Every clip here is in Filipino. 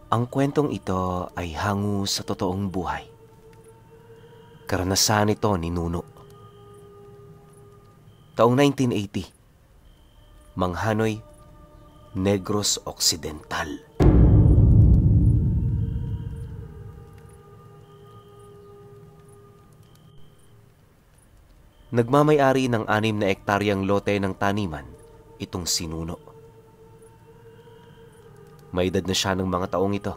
Ang kwentong ito ay hango sa totoong buhay. Karanasan ito ni Nuno. Taong 1980, Manghanoy, Negros Occidental. Nagmamay-ari ng 6 na ektaryang lote ng taniman itong si Nuno. May edad na siya ng mga taong ito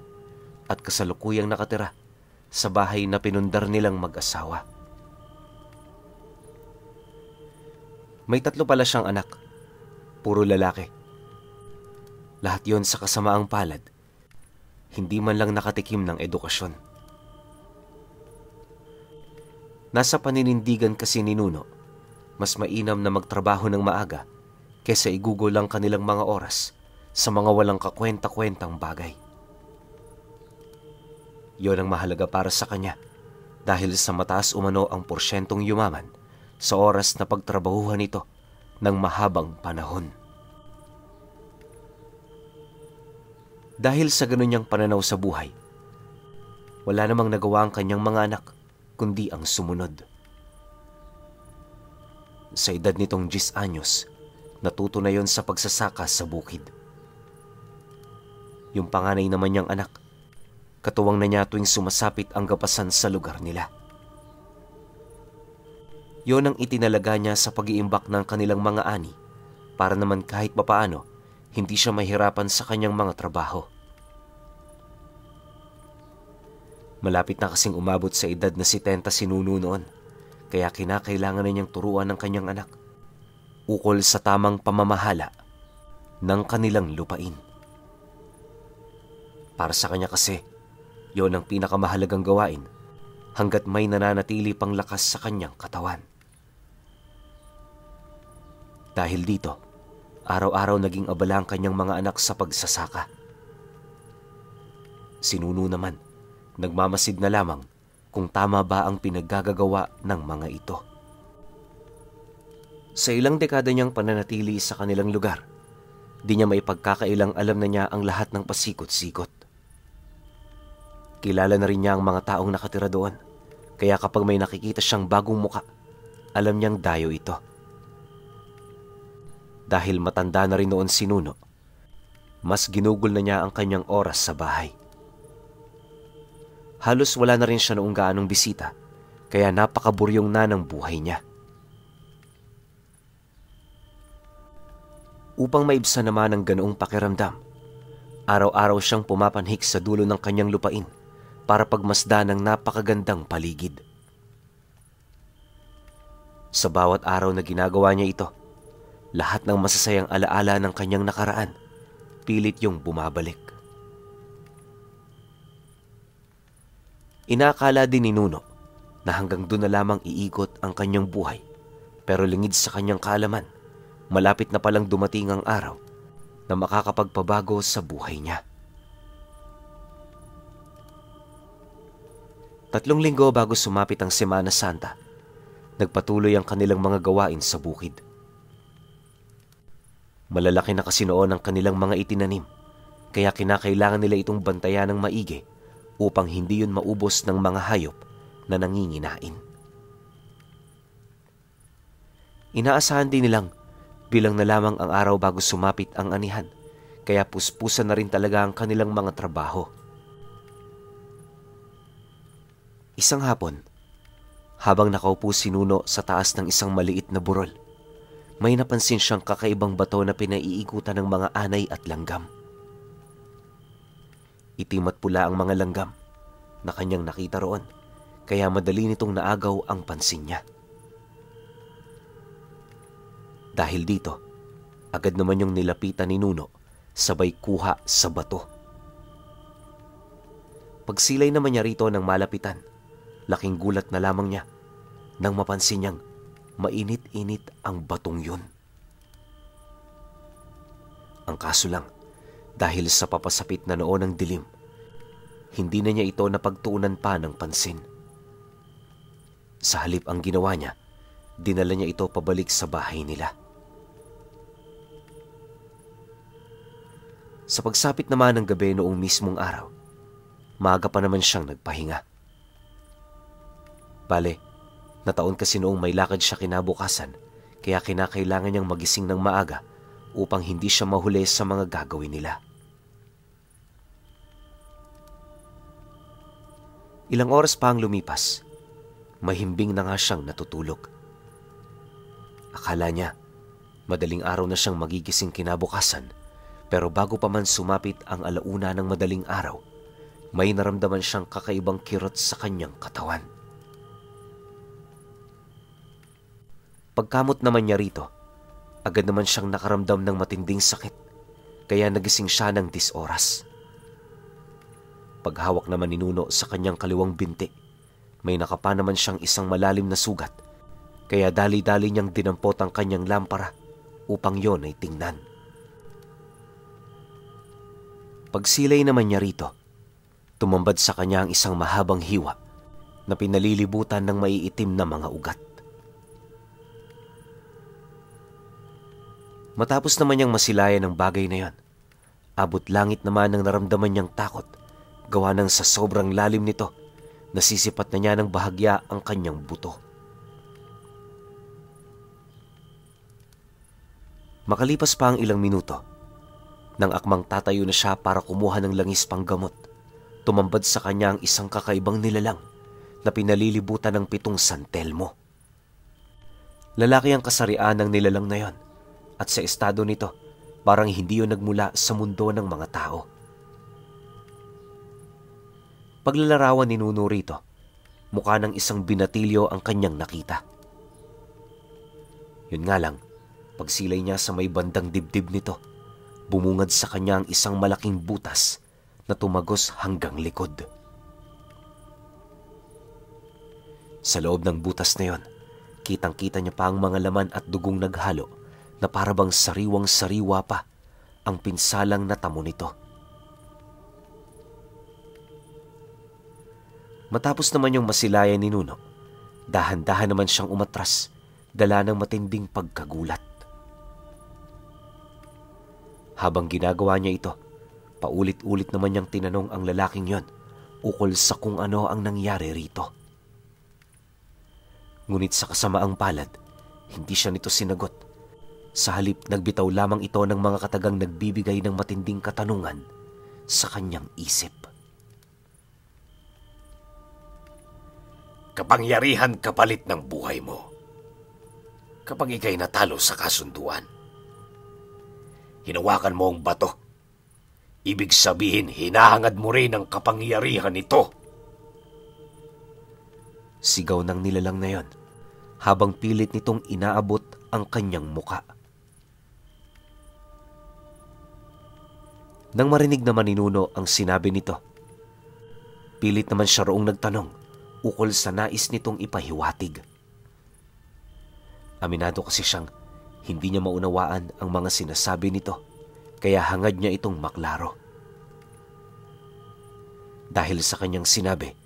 at kasalukuyang nakatira sa bahay na pinundar nilang mag-asawa. May 3 pala siyang anak, puro lalaki. Lahat yon sa kasamaang palad, hindi man lang nakatikim ng edukasyon. Nasa paninindigan kasi ni Nuno, mas mainam na magtrabaho ng maaga kesa igugol lang kanilang mga oras sa mga walang kakwenta-kwentang bagay. Yon ang mahalaga para sa kanya dahil sa mataas umano ang porsyentong yumaman sa oras na pagtrabahuhan ito ng mahabang panahon. Dahil sa ganun niyang pananaw sa buhay, wala namang nagawa ang kanyang mga anak kundi ang sumunod. Sa edad nitong 10 anyos, natuto na yon sa pagsasaka sa bukid. Yung panganay naman niyang anak, katuwang na niya tuwing sumasapit ang gapasan sa lugar nila. Yon ang itinalaga niya sa pag-iimbak ng kanilang mga ani para naman kahit papaano hindi siya mahirapan sa kanyang mga trabaho. Malapit na kasing umabot sa edad na 70 si Nuno noon, kaya kinakailangan na niyang turuan ng kanyang anak ukol sa tamang pamamahala ng kanilang lupain. Para sa kanya kasi, yon ang pinakamahalagang gawain hanggat may nananatili pang lakas sa kanyang katawan. Dahil dito, araw-araw naging abala ang kanyang mga anak sa pagsasaka. Si Nuno naman, nagmamasid na lamang kung tama ba ang pinaggagawa ng mga ito. Sa ilang dekada niyang pananatili sa kanilang lugar, di niya maipagkakailang alam na niya ang lahat ng pasikot-sikot. Kilala na rin niya ang mga taong nakatira doon, kaya kapag may nakikita siyang bagong muka, alam niyang dayo ito. Dahil matanda na rin noon si Nuno, mas ginugol na niya ang kanyang oras sa bahay. Halos wala na rin siya noong gaanong bisita, kaya napakaburyong na ng buhay niya. Upang maibsan naman ang ganoong pakiramdam, araw-araw siyang pumapanhik sa dulo ng kanyang lupain para pagmasdan ng napakagandang paligid. Sa bawat araw na ginagawa niya ito, lahat ng masasayang alaala ng kanyang nakaraan, pilit yung bumabalik. Inaakala din ni Nuno na hanggang doon na lamang iikot ang kanyang buhay, pero lingid sa kanyang kaalaman, malapit na palang dumating ang araw na makakapagpabago sa buhay niya. 3 linggo bago sumapit ang Semana Santa, nagpatuloy ang kanilang mga gawain sa bukid. Malalaki na kasi noon ang kanilang mga itinanim, kaya kinakailangan nila itong bantayan ng maigi upang hindi yun maubos ng mga hayop na nanginginain. Inaasahan din nilang bilang na lamang ang araw bago sumapit ang anihan, kaya puspusan na rin talaga ang kanilang mga trabaho. Isang hapon, habang nakaupo si Nuno sa taas ng isang maliit na burol, may napansin siyang kakaibang bato na pinaiikutan ng mga anay at langgam. Itim at pula ang mga langgam na kanyang nakita roon, kaya madali nitong naagaw ang pansin niya. Dahil dito, agad naman yung nilapitan ni Nuno, sabay kuha sa bato. Pagsilay naman niya rito ng malapitan, laking gulat na lamang niya nang mapansin niyang mainit-init ang batong yun. Ang kaso lang, dahil sa papasapit na noon ng dilim, hindi na niya ito napagtuunan pa ng pansin. Sa halip ang ginawa niya, dinala niya ito pabalik sa bahay nila. Sa pagsapit naman ng gabi noong mismong araw, maaga pa naman siyang nagpahinga. Bale, nataon kasi noong may lakad siya kinabukasan, kaya kinakailangan niyang magising ng maaga upang hindi siya mahuli sa mga gagawin nila. Ilang oras pa ang lumipas, mahimbing na nga siyang natutulog. Akala niya, madaling araw na siyang magigising kinabukasan, pero bago pa man sumapit ang alauna ng madaling araw, may naramdaman siyang kakaibang kirot sa kanyang katawan. Pagkamot naman niya rito, agad naman siyang nakaramdam ng matinding sakit, kaya nagising siya ng 10 oras. Paghawak naman ni Nuno sa kanyang kaliwang binti, may nakapa naman siyang isang malalim na sugat, kaya dali-dali niyang dinampot ang kanyang lampara upang yon ay tingnan. Pagsilay naman niya rito, tumambad sa kanya ang isang mahabang hiwa na pinalilibutan ng maiitim na mga ugat. Matapos naman niyang masilayan ang bagay na yon, abot langit naman ang naramdaman niyang takot, gawa ng sa sobrang lalim nito, nasisipat na niya ng bahagya ang kanyang buto. Makalipas pa ang ilang minuto, nang akmang tatayo na siya para kumuha ng langis panggamot, tumambad sa kanya ang isang kakaibang nilalang na pinalilibutan ng 7 santelmo. Lalaki ang kasarian ng nilalang na yon, at sa estado nito, parang hindi yun nagmula sa mundo ng mga tao. Paglalarawan ni Nuno rito, mukha ng isang binatilyo ang kanyang nakita. Yun nga lang, pagsilay niya sa may bandang dibdib nito, bumungad sa kanya ang isang malaking butas na tumagos hanggang likod. Sa loob ng butas na yon, kitang-kita niya pa ang mga laman at dugong naghalo na parabang sariwang-sariwa pa ang pinsalang natamo nito. Matapos naman yung masilayan ni Nuno, dahan-dahan naman siyang umatras, dala ng matinding pagkagulat. Habang ginagawa niya ito, paulit-ulit naman niyang tinanong ang lalaking yon ukol sa kung ano ang nangyari rito. Ngunit sa kasamaang palad, hindi siya nito sinagot. Sa halip, nagbitaw lamang ito ng mga katagang nagbibigay ng matinding katanungan sa kanyang isip. Kapangyarihan kapalit ng buhay mo. Kapag ika'y natalo sa kasunduan, hinawakan mo ang bato. Ibig sabihin, hinahangad mo rin ang kapangyarihan nito. Sigaw ng nilalang na yon, habang pilit nitong inaabot ang kanyang muka. Nang marinig naman ni Nuno ang sinabi nito, pilit naman siya roong nagtanong ukol sa nais nitong ipahiwatig. Aminado kasi siyang hindi niya maunawaan ang mga sinasabi nito, kaya hangad niya itong maklaro. Dahil sa kanyang sinabi,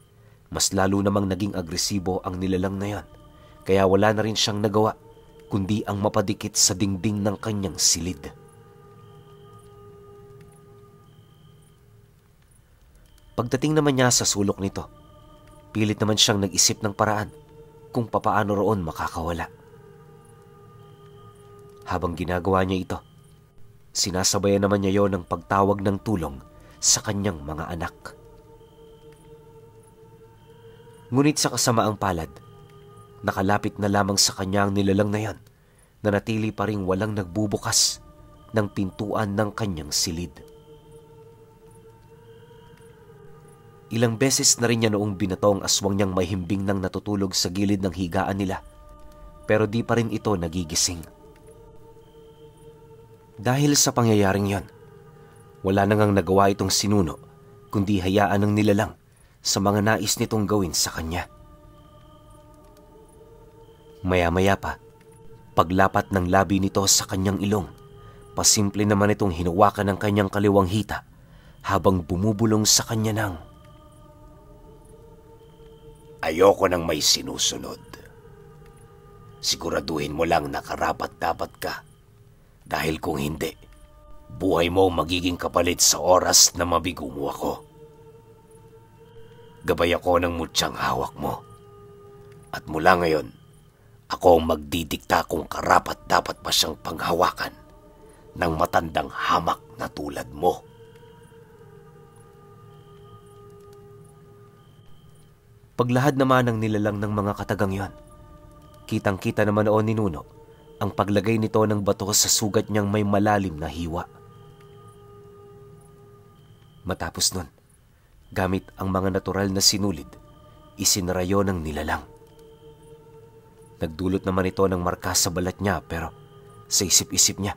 mas lalo namang naging agresibo ang nilalang na yon, kaya wala na rin siyang nagawa kundi ang mapadikit sa dingding ng kanyang silid. Pagdating naman niya sa sulok nito, pilit naman siyang nag-isip ng paraan kung papaano roon makakawala. Habang ginagawa niya ito, sinasabayan naman niya yon ng pagtawag ng tulong sa kanyang mga anak. Ngunit sa kasamaang palad, nakalapit na lamang sa kanya ang nilalang na yon na natili pa ring walang nagbubukas ng pintuan ng kanyang silid. Ilang beses na rin niya noong binato ang aswang niyang may himbing nang natutulog sa gilid ng higaan nila, pero di pa rin ito nagigising. Dahil sa pangyayaring yon, wala nang nagawa itong si Nuno kundi hayaan ng nilalang sa mga nais nitong gawin sa kanya. Maya-maya pa, paglapat ng labi nito sa kanyang ilong, pasimple naman itong hinawakan ng kanyang kaliwang hita habang bumubulong sa kanya ng, ayoko nang may sinusunod. Siguraduhin mo lang na karapat-dapat ka. Dahil kung hindi, buhay mo magiging kapalit sa oras na mabigo mo ako. Gabay ako ng mutyang hawak mo. At mula ngayon, ako ang magdidikta kung karapat dapat ba siyang panghawakan ng matandang hamak na tulad mo. Paglahad naman ng nilalang ng mga katagang yon, kitang-kita naman noon ni Nuno ang paglagay nito ng bato sa sugat niyang may malalim na hiwa. Matapos nun, gamit ang mga natural na sinulid, isinarayo ng nilalang. Nagdulot naman ito ng marka sa balat niya, pero sa isip-isip niya,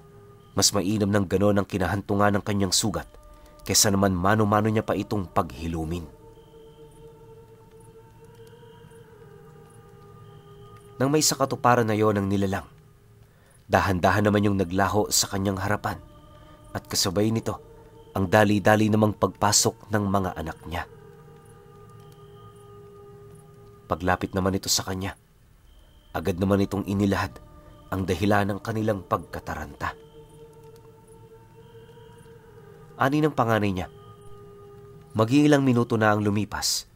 mas mainam ng ganon ang kinahantungan ng kanyang sugat kaysa naman mano-mano niya pa itong paghilumin. Nang may sa katuparan na yon ng nilalang, dahan-dahan naman yung naglaho sa kanyang harapan at kasabay nito ang dali-dali namang pagpasok ng mga anak niya. Paglapit naman ito sa kanya, agad naman itong inilahad ang dahilan ng kanilang pagkataranta. Ani ng panganay niya, mag-iilang minuto na ang lumipas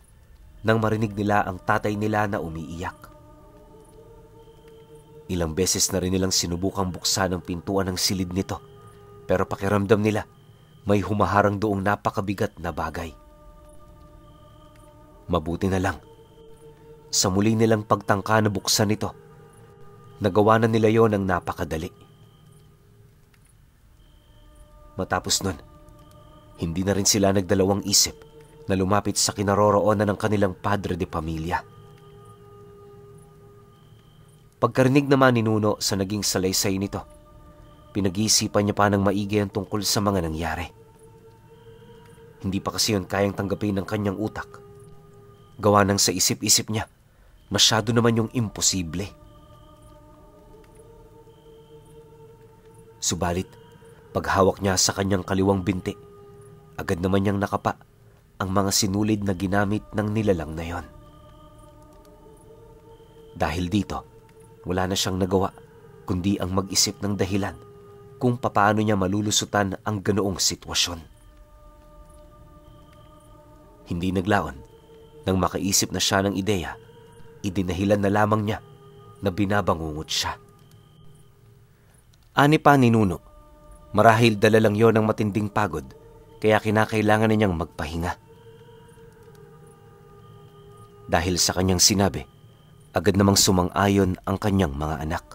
nang marinig nila ang tatay nila na umiiyak. Ilang beses na rin nilang sinubukang buksan ang pintuan ng silid nito, pero pakiramdam nila may humaharang doong napakabigat na bagay. Mabuti na lang, sa muli nilang pagtangka na buksan ito, nagawa na nila yon ng napakadali. Matapos nun, hindi na rin sila nagdalawang isip na lumapit sa kinaroroonan ng kanilang padre de pamilya. Pagkarinig naman ni Nuno sa naging salaysay nito, pinag-iisipan niya pa ng maigi ang tungkol sa mga nangyari. Hindi pa kasi yun kayang tanggapin ng kanyang utak. Gawa ng sa isip-isip niya, masyado naman yung imposible. Subalit, paghawak niya sa kanyang kaliwang binti, agad naman niyang nakapa ang mga sinulid na ginamit ng nilalang na yon. Dahil dito, wala na siyang nagawa kundi ang mag-isip ng dahilan kung papaano niya malulusutan ang ganoong sitwasyon. Hindi naglaon, nang makaisip na siya ng ideya, idinahilan na lamang niya na binabangungot siya. Ani pa ni Nuno, marahil dala lang yon ng matinding pagod, kaya kinakailangan na niyang magpahinga. Dahil sa kanyang sinabi, agad namang sumang-ayon ang kanyang mga anak.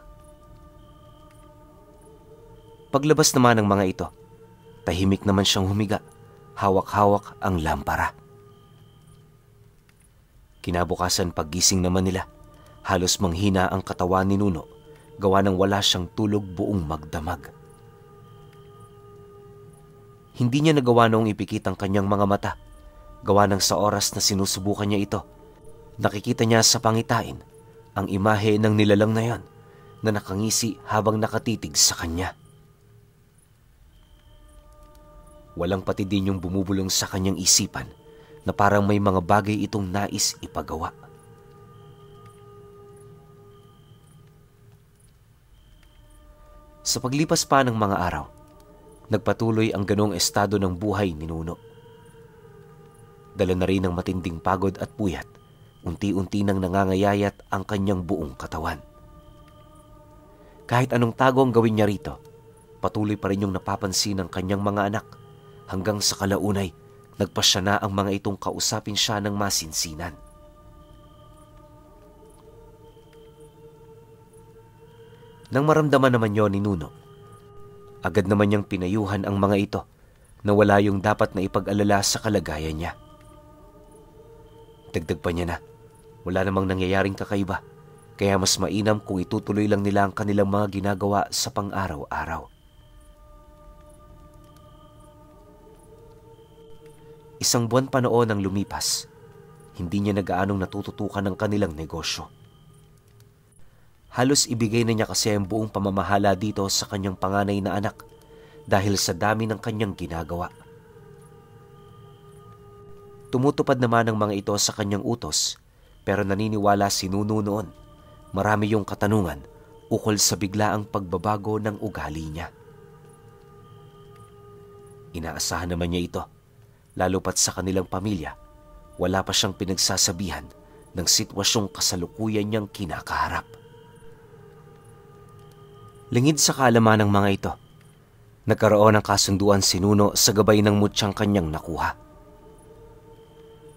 Paglabas naman ng mga ito, tahimik naman siyang humiga, hawak-hawak ang lampara. Kinabukasan paggising naman nila, halos manghina ang katawan ni Nuno, gawa ng wala siyang tulog buong magdamag. Hindi niya nagawa noong ipikit ang kanyang mga mata, gawa ng sa oras na sinusubukan niya ito, nakikita niya sa pangitain ang imahe ng nilalang na yon na nakangisi habang nakatitig sa kanya. Walang pati din yung bumubulong sa kanyang isipan na parang may mga bagay itong nais ipagawa. Sa paglipas pa ng mga araw, nagpatuloy ang ganong estado ng buhay ni Nuno. Dala na rin ng matinding pagod at puyat, unti-unti nang nangangayayat ang kanyang buong katawan. Kahit anong tago ang gawin niya rito, patuloy pa rin yung napapansin ng kanyang mga anak, hanggang sa kalaunay, nagpasya na ang mga itong kausapin siya ng masinsinan. Nang maramdaman naman yon ni Nuno, agad naman niyang pinayuhan ang mga ito na wala yung dapat na ipag-alala sa kalagayan niya. Dagdag pa niya na, wala namang nangyayaring kakaiba, kaya mas mainam kung itutuloy lang nila ang kanilang mga ginagawa sa pang-araw-araw. Isang buwan pa noon ang lumipas, hindi niya nagaanong natututukan ang kanilang negosyo. Halos ibigay na niya kasi ang buong pamamahala dito sa kanyang panganay na anak dahil sa dami ng kanyang ginagawa. Tumutupad naman ang mga ito sa kanyang utos, pero naniniwala si Nuno noon, marami yung katanungan ukol sa biglaang pagbabago ng ugali niya. Inaasahan naman niya ito, lalo pat sa kanilang pamilya, wala pa siyang pinagsasabihan ng sitwasyong kasalukuyan niyang kinakaharap. Lingid sa kaalaman ng mga ito, nagkaroon ng kasunduan si Nuno sa gabay ng mutsyang kanyang nakuha.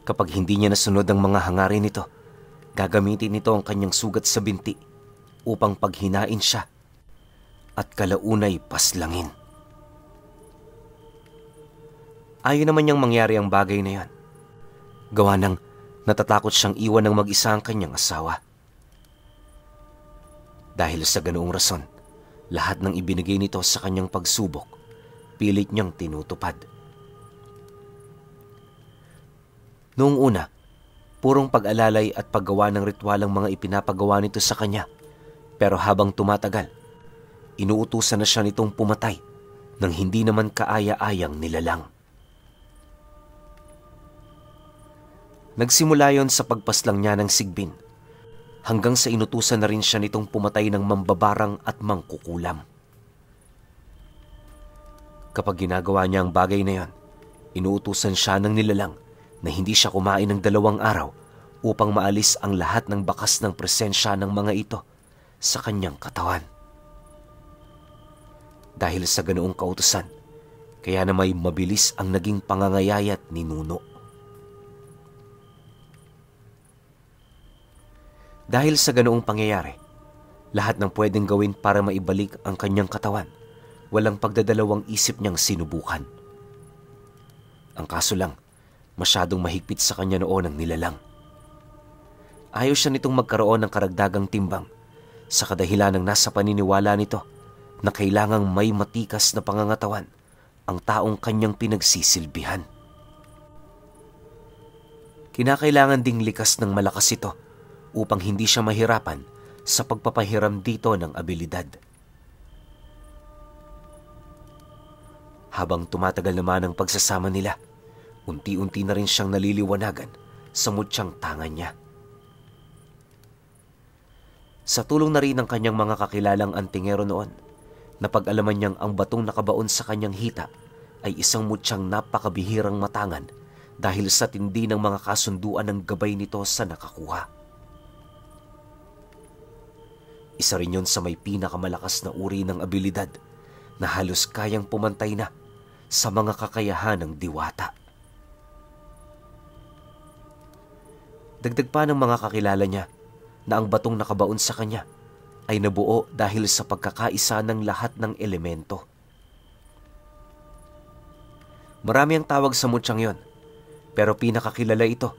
Kapag hindi niya nasunod ang mga hangarin nito, gagamitin nito ang kanyang sugat sa binti upang paghinain siya at kalaunay paslangin. Ayaw naman niyang mangyari ang bagay na yan. Gawa ng natatakot siyang iwan ng mag-isa ang kanyang asawa. Dahil sa ganoong rason, lahat ng ibinigay nito sa kanyang pagsubok, pilit niyang tinutupad. Noong una, purong pag-alalay at paggawa ng ritual ang mga ipinapagawa nito sa kanya. Pero habang tumatagal, inuutusan na siya nitong pumatay nang hindi naman kaaya-ayang nilalang. Nagsimula yon sa pagpaslang niya ng sigbin, hanggang sa inutusan na rin siya nitong pumatay ng mambabarang at mangkukulam. Kapag ginagawa niya ang bagay na yon, inuutusan siya ng nilalang na hindi siya kumain ng 2 araw upang maalis ang lahat ng bakas ng presensya ng mga ito sa kanyang katawan. Dahil sa ganoong kautusan, kaya na may mabilis ang naging pangangayayat ni Nuno. Dahil sa ganoong pangyayari, lahat ng pwedeng gawin para maibalik ang kanyang katawan, walang pagdadalawang isip niyang sinubukan. Ang kaso lang, masyadong mahigpit sa kanya noon ang nilalang. Ayaw siya nitong magkaroon ng karagdagang timbang sa kadahilan ng nasa paniniwala nito na kailangang may matikas na pangangatawan ang taong kanyang pinagsisilbihan. Kinakailangan ding likas ng malakas ito upang hindi siya mahirapan sa pagpapahiram dito ng abilidad. Habang tumatagal naman ang pagsasama nila, unti-unti na rin siyang naliliwanagan sa mutsyang tangan niya. Sa tulong na rin ng kanyang mga kakilalang antingero noon, napag-alaman niyang ang batong nakabaon sa kanyang hita ay isang mutsyang napakabihirang matangan dahil sa tindi ng mga kasunduan ng gabay nito sa nakakuha. Isa rin yun sa may pinakamalakas na uri ng abilidad na halos kayang pumantay na sa mga kakayahan ng diwata. Dagdag pa ng mga kakilala niya na ang batong nakabaon sa kanya ay nabuo dahil sa pagkakaisa ng lahat ng elemento. Marami ang tawag sa mutsyang yon, pero pinakakilala ito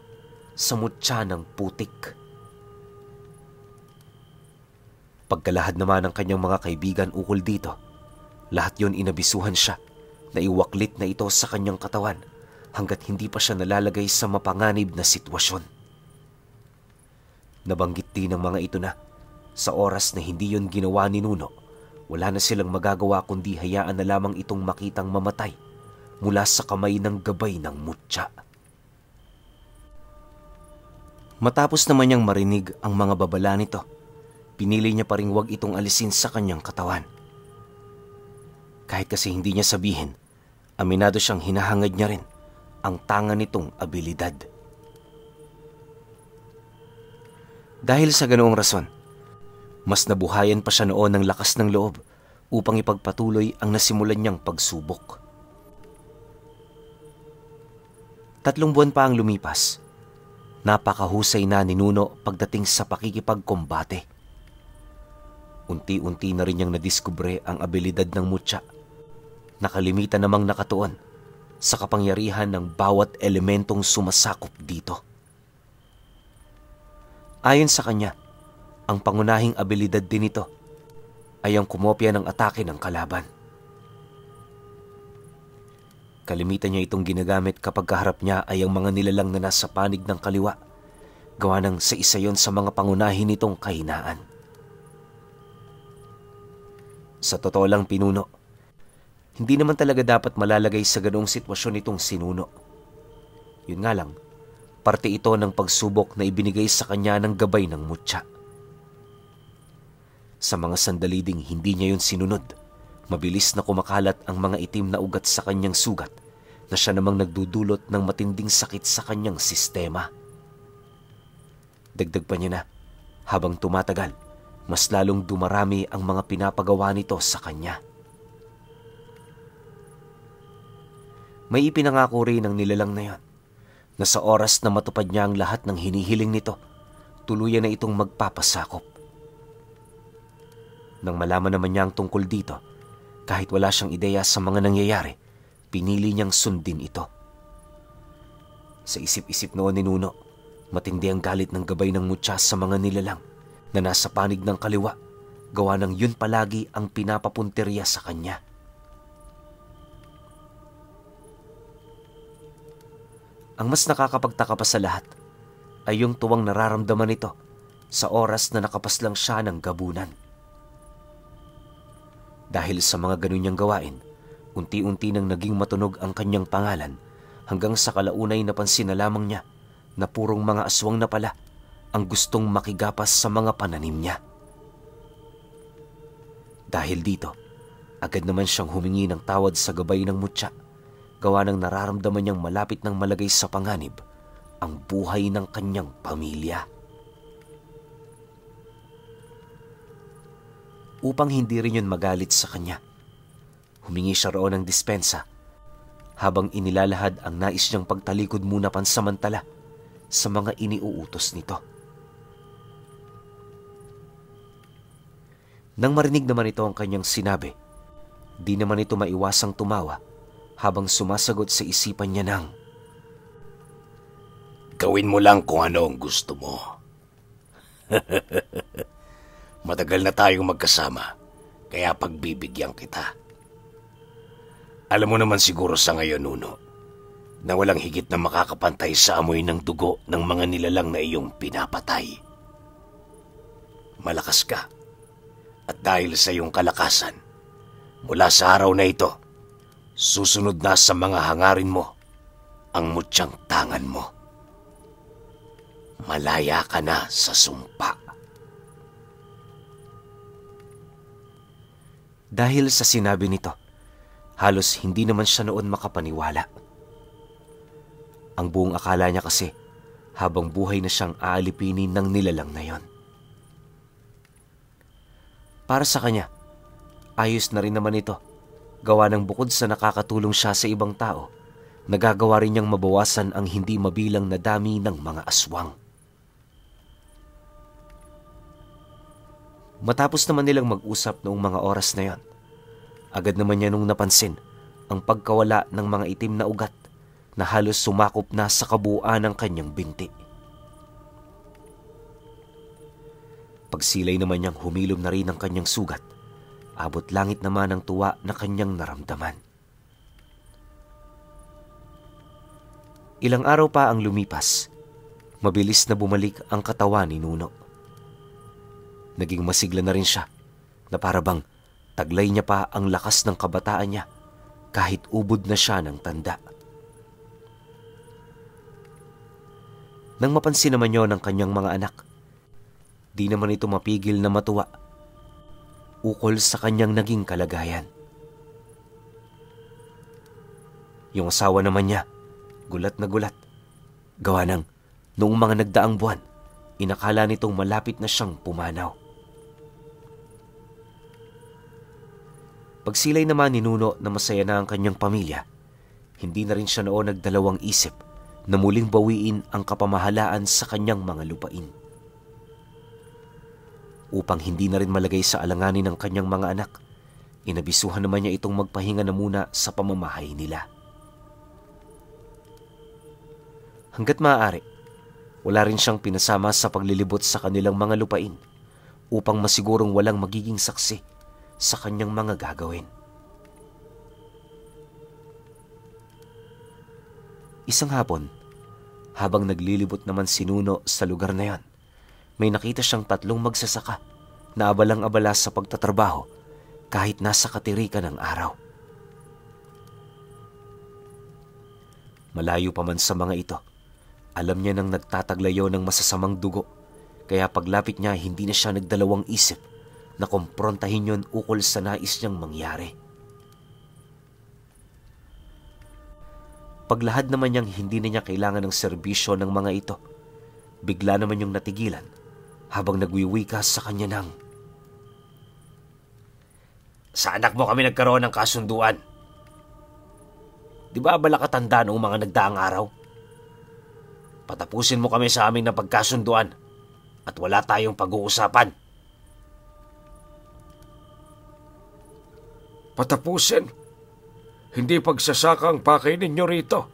sa mutya ng putik. Pagkalahad naman ng kanyang mga kaibigan ukol dito, lahat yon inabisuhan siya na iwaklit na ito sa kanyang katawan hanggat hindi pa siya nalalagay sa mapanganib na sitwasyon. Nabanggit din ng mga ito na sa oras na hindi yon ginawa ni Nuno, wala na silang magagawa kundi hayaan na lamang itong makitang mamatay mula sa kamay ng gabay ng mutya. Matapos naman niyang marinig ang mga babala nito, pinili niya pa ring wag itong alisin sa kanyang katawan. Kahit kasi hindi niya sabihin, aminado siyang hinahangad niya rin ang tangan nitong abilidad. Dahil sa ganoong rason, mas nabuhayan pa siya noon ng lakas ng loob upang ipagpatuloy ang nasimulan niyang pagsubok. 3 buwan pa ang lumipas. Napakahusay na ni Nuno pagdating sa pakikipagkombate. Unti-unti na rin niyang nadiskubre ang abilidad ng mutya. Nakalimitan namang nakatuon sa kapangyarihan ng bawat elementong sumasakop dito. Ayon sa kanya, ang pangunahing abilidad din ito ay ang kumopya ng atake ng kalaban. Kalimitan niya itong ginagamit kapag kaharap niya ay ang mga nilalang na nasa panig ng kaliwa, gawa ng sa isa yon sa mga pangunahin nitong kahinaan. Sa totoo lang, pinuno, hindi naman talaga dapat malalagay sa ganoong sitwasyon itong si Nuno. Yun nga lang, parte ito ng pagsubok na ibinigay sa kanya ng gabay ng mutya. Sa mga sandali ding hindi niya yun sinunod, mabilis na kumakalat ang mga itim na ugat sa kanyang sugat na siya namang nagdudulot ng matinding sakit sa kanyang sistema. Dagdag pa niya na, habang tumatagal, mas lalong dumarami ang mga pinapagawa nito sa kanya. May ipinangako rin ng nilalang na yon na sa oras na matupad niya ang lahat ng hinihiling nito, tuluyan na itong magpapasakop. Nang malaman naman niya ang tungkol dito, kahit wala siyang ideya sa mga nangyayari, pinili niyang sundin ito. Sa isip-isip noon ni Nuno, matindi ang galit ng gabay ng mutya sa mga nilalang na nasa panig ng kaliwa, gawa ng yun palagi ang pinapapunteriya sa kanya. Ang mas nakakapagtaka pa sa lahat ay yung tuwang nararamdaman nito sa oras na nakapaslang siya ng gabunan. Dahil sa mga ganun niyang gawain, unti-unti nang naging matunog ang kanyang pangalan hanggang sa kalaunay napansin na lamang niya na purong mga aswang na pala ang gustong makigapas sa mga pananim niya. Dahil dito, agad naman siyang humingi ng tawad sa gabay ng mutya, gawa ng nararamdaman niyang malapit ng malagay sa panganib ang buhay ng kanyang pamilya. Upang hindi rin yun magalit sa kanya, humingi siya roon ng dispensa habang inilalahad ang nais niyang pagtalikod muna pansamantala sa mga iniuutos nito. Nang marinig naman ito ang kanyang sinabi, di naman ito maiwasang tumawa habang sumasagot sa isipan niya ng, "Gawin mo lang kung ano ang gusto mo. Matagal na tayong magkasama, kaya pagbibigyan kita. Alam mo naman siguro sa ngayon, Nuno, na walang higit na makakapantay sa amoy ng dugo ng mga nilalang na iyong pinapatay. Malakas ka, at dahil sa iyong kalakasan, mula sa araw na ito, susunod na sa mga hangarin mo ang mutyang tangan mo. Malaya ka na sa sumpa." Dahil sa sinabi nito, halos hindi naman siya noon makapaniwala. Ang buong akala niya kasi, habang buhay na siyang aalipinin ng nilalang na yon. Para sa kanya, ayos na rin naman ito, gawa ng bukod sa nakakatulong siya sa ibang tao, nagagawa rin niyang mabawasan ang hindi mabilang na dami ng mga aswang. Matapos naman nilang mag-usap noong mga oras na yon, agad naman niya nung napansin ang pagkawala ng mga itim na ugat na halos sumakop na sa kabuuan ng kanyang binti. Pagsilay naman niyang humilom na rin ang kanyang sugat, abot langit naman ang tuwa na kanyang naramdaman. Ilang araw pa ang lumipas, mabilis na bumalik ang katawan ni Nuno. Naging masigla na rin siya, na para bang taglay niya pa ang lakas ng kabataan niya kahit ubod na siya ng tanda. Nang mapansin naman yon ng kanyang mga anak, di naman ito mapigil na matuwa ukol sa kanyang naging kalagayan. Yung asawa naman niya, gulat na gulat, gawa ng noong mga nagdaang buwan, inakala nitong malapit na siyang pumanaw. Pagsilay naman ni Nuno na masaya na ang kanyang pamilya, hindi na rin siya noon nagdalawang isip na muling bawiin ang kapamahalaan sa kanyang mga lupain. Upang hindi na rin malagay sa alanganin ng kanyang mga anak, inabisuhan naman niya itong magpahinga na muna sa pamamahay nila. Hanggat maaari, wala rin siyang pinasama sa paglilibot sa kanilang mga lupain upang masigurong walang magiging saksi sa kanyang mga gagawin. Isang hapon, habang naglilibot naman si Nuno sa lugar na yon, may nakita siyang 3 magsasaka na abalang-abala sa pagtatrabaho kahit nasa katirikan ng araw. Malayo pa man sa mga ito, alam niya nang nagtataglayo ng masasamang dugo, kaya paglapit niya hindi na siya nagdalawang isip na kumprontahin yon ukol sa nais niyang mangyari. paglahad naman niyang hindi na niya kailangan ng serbisyo ng mga ito, bigla naman yung natigilan habang nagwiwika sa kanya ng, "Sa anak mo kami nagkaroon ng kasunduan. Di ba balakatanda noong mga nagdaang araw? Patapusin mo kami sa aming napagkasunduan at wala tayong pag-uusapan." "Patapusin? Hindi pagsasaka ang pakay ninyo rito.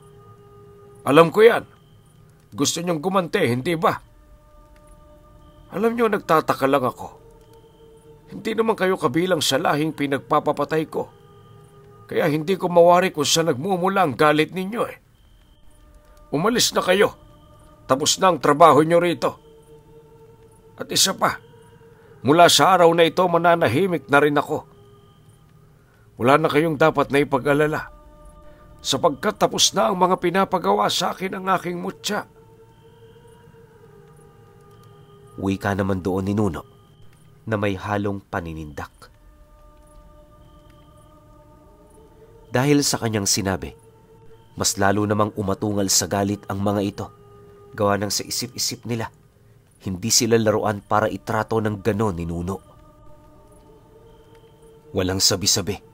Alam ko yan. Gusto niyong gumante, hindi ba? Alam niyo, nagtataka lang ako. Hindi naman kayo kabilang sa lahing pinagpapapatay ko. Kaya hindi ko mawari kung saan nagmumula ang galit ninyo eh. Umalis na kayo. Tapos na ang trabaho niyo rito. At isa pa, mula sa araw na ito mananahimik na rin ako. Wala na kayong dapat na ipag-alala, sapagkat tapos na ang mga pinapagawa sa akin ng aking mutya." Wika naman doon ni Nuno na may halong paninindak. Dahil sa kanyang sinabi, mas lalo namang umatungal sa galit ang mga ito, gawa ng sa isip-isip nila. Hindi sila laruan para itrato ng ganon ni Nuno. Walang sabi-sabi.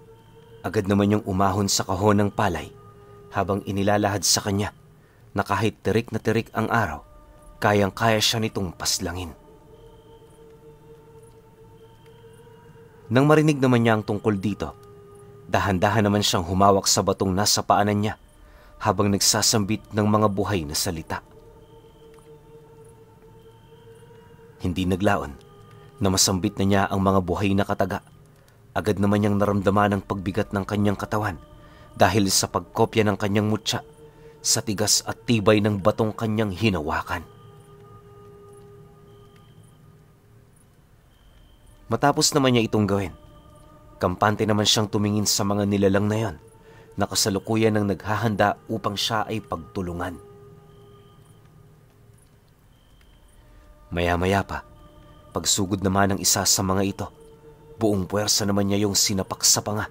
Agad naman yung umahon sa kahon ng palay habang inilalahad sa kanya na kahit tirik na tirik ang araw, kayang-kaya siya nitong paslangin. Nang marinig naman niya ang tungkol dito, dahan-dahan naman siyang humawak sa batong nasa paanan niya habang nagsasambit ng mga buhay na salita. Hindi naglaon na masambit na niya ang mga buhay na kataga. Agad naman niyang naramdaman ang pagbigat ng kanyang katawan dahil sa pagkopya ng kanyang mutya sa tigas at tibay ng batong kanyang hinawakan. Matapos naman niya itong gawin, kampante naman siyang tumingin sa mga nilalang na yon na kasalukuyan ng naghahanda upang siya ay pagtulungan. Maya-maya pa, pagsugod naman ng isa sa mga ito, buong puwersa naman niya yung sinapak sa panga,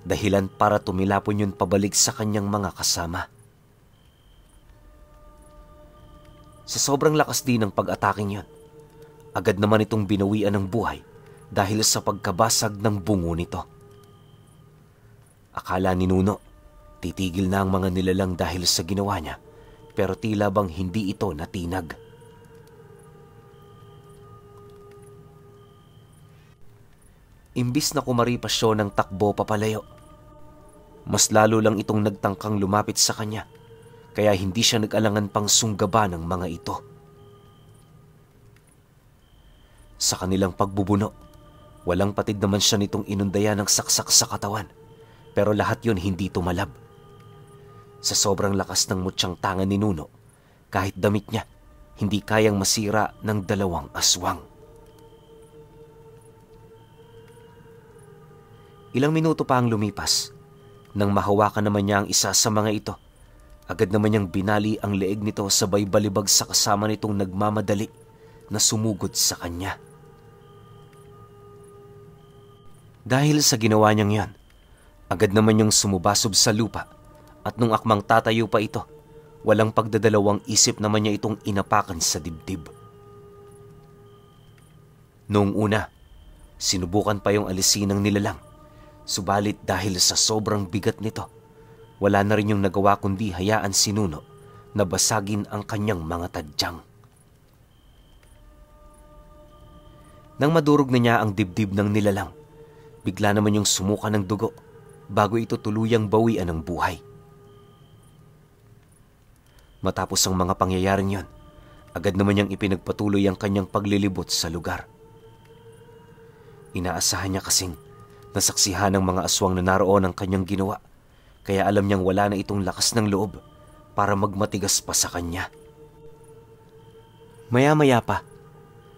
dahilan para tumilapon yun pabalik sa kanyang mga kasama. Sa sobrang lakas din ng pag-ataking yun, agad naman itong binawian ng buhay dahil sa pagkabasag ng bungo nito. Akala ni Nuno, titigil na ang mga nilalang dahil sa ginawa niya, pero tila bang hindi ito natinag. Imbis na kumaripasyo ng takbo papalayo, mas lalo lang itong nagtangkang lumapit sa kanya, kaya hindi siya nag-alangan pang sunggaban ng mga ito. Sa kanilang pagbubuno, walang patid naman siya nitong inundayan ng saksak sa katawan, pero lahat yun hindi tumalab. Sa sobrang lakas ng mutyang tangan ni Nuno, kahit damit niya, hindi kayang masira ng 2 aswang. Ilang minuto pa ang lumipas, nang mahawakan naman niya ang isa sa mga ito, agad naman niyang binali ang leeg nito sabay balibag sa kasama nitong nagmamadali na sumugod sa kanya. Dahil sa ginawa niyang yan, agad naman niyang sumubasob sa lupa at nung akmang tatayo pa ito, walang pagdadalawang isip naman niya itong inapakan sa dibdib. Noong una, sinubukan pa yung alisin ng nilalang. Subalit dahil sa sobrang bigat nito, wala na rin yung nagawa kundi hayaan si Nuno na basagin ang kanyang mga tadyang. Nang madurog na niya ang dibdib ng nilalang, bigla naman yung sumuka ng dugo bago ito tuluyang bawian ng buhay. Matapos ang mga pangyayaring yon, agad naman niyang ipinagpatuloy ang kanyang paglilibot sa lugar. Inaasahan niya kasing nasaksihan ng mga aswang na naroon ang kanyang ginawa, kaya alam niyang wala na itong lakas ng loob para magmatigas pa sa kanya. Maya-maya pa,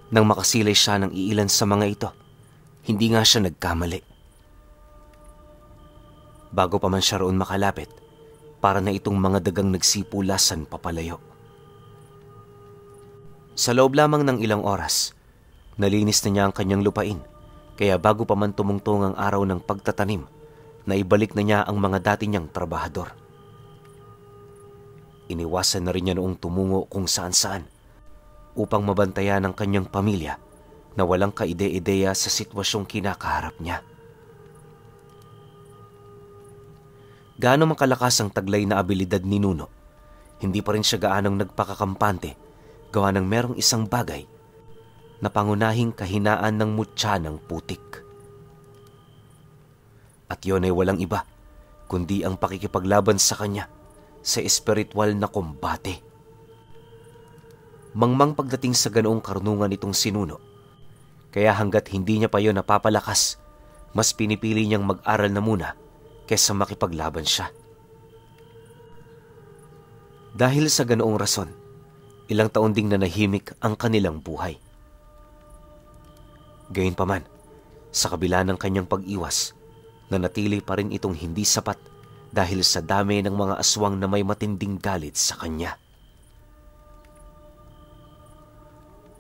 nang makasilay siya ng iilan sa mga ito, hindi nga siya nagkamali. Bago pa man siya roon makalapit, para na itong mga dagang nagsipulasan papalayo. Sa loob lamang ng ilang oras, nalinis na niya ang kanyang lupain, kaya bago pa man tumungtong ang araw ng pagtatanim, naibalik na niya ang mga dati niyang trabahador. Iniwasan na rin niya noong tumungo kung saan-saan upang mabantayan ang kanyang pamilya na walang kaide-ideya sa sitwasyong kinakaharap niya. Gaano man kalakas ang taglay na abilidad ni Nuno, hindi pa rin siya gaanong nagpakakampante gawa ng merong isang bagay na pangunahing kahinaan ng mutya ng putik. At yun ay walang iba kundi ang pakikipaglaban sa kanya sa espiritual na kombate. Mangmang pagdating sa ganoong karunungan itong si Nuno, kaya hanggat hindi niya pa yun napapalakas, mas pinipili niyang mag-aral na muna kaysa makipaglaban siya. Dahil sa ganoong rason, ilang taon ding nanahimik ang kanilang buhay. Gayunpaman, sa kabila ng kanyang pag-iwas, nanatili pa rin itong hindi sapat dahil sa dami ng mga aswang na may matinding galit sa kanya.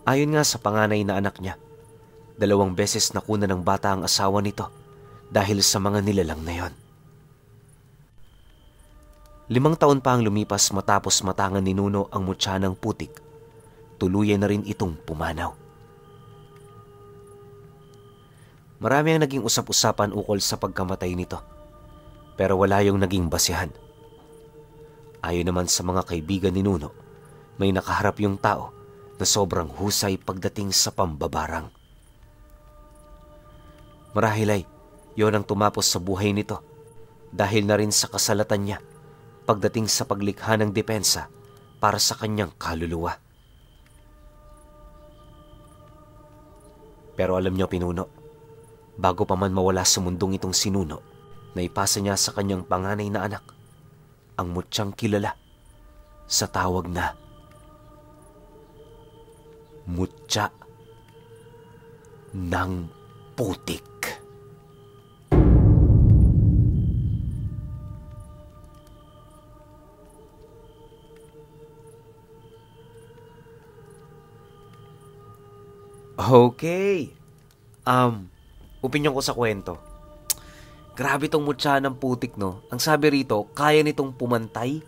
Ayon nga sa panganay na anak niya, 2 beses nakuna ng bata ang asawa nito dahil sa mga nilalang na yon. 5 taon pa ang lumipas matapos matangan ni Nuno ang mutya ng putik, tuluyan na rin itong pumanaw. Marami ang naging usap-usapan ukol sa pagkamatay nito, pero wala yung naging basihan. Ayon naman sa mga kaibigan ni Nuno, may nakaharap yung tao na sobrang husay pagdating sa pambabarang. Marahil ay yon ang tumapos sa buhay nito dahil na rin sa kasalatan niya pagdating sa paglikha ng depensa para sa kanyang kaluluwa. Pero alam niyo, Pinuno, bago pa man mawala sa mundong itong si Nuno, naipasa niya sa kanyang panganay na anak ang mutyang kilala sa tawag na mutya ng putik. Okay. Opinyon ko sa kwento. Grabe tong mutya ng putik, no? Ang sabi rito, kaya nitong pumantay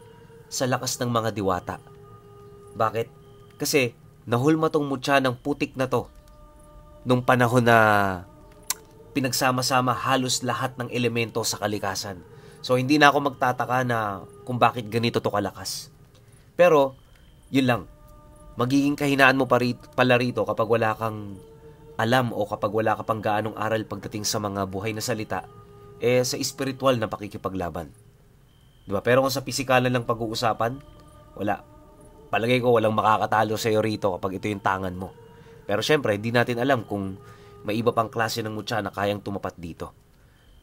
sa lakas ng mga diwata. Bakit? Kasi nahulma tong mutya ng putik na to nung panahon na pinagsama-sama halos lahat ng elemento sa kalikasan. So hindi na ako magtataka na kung bakit ganito to kalakas. Pero, yun lang. Magiging kahinaan mo pala rito kapag wala kang alam o kapag wala ka pang gaanong aral pagdating sa mga buhay na salita, sa espiritual na pakikipaglaban. Diba? Pero kung sa pisikalan lang pag-uusapan, wala. Palagay ko walang makakatalo sa'yo rito kapag ito yung tangan mo. Pero syempre, hindi natin alam kung may iba pang klase ng mutya na kayang tumapat dito.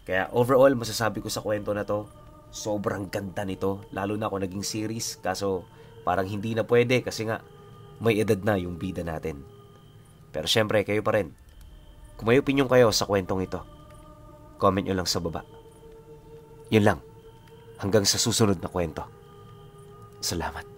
Kaya overall, masasabi ko sa kwento na to, sobrang ganda nito. Lalo na kung naging series, kaso parang hindi na pwede kasi nga may edad na yung bida natin. Pero syempre, kayo pa rin. Kung may opinion kayo sa kwentong ito, comment nyo lang sa baba. Yun lang. Hanggang sa susunod na kwento. Salamat.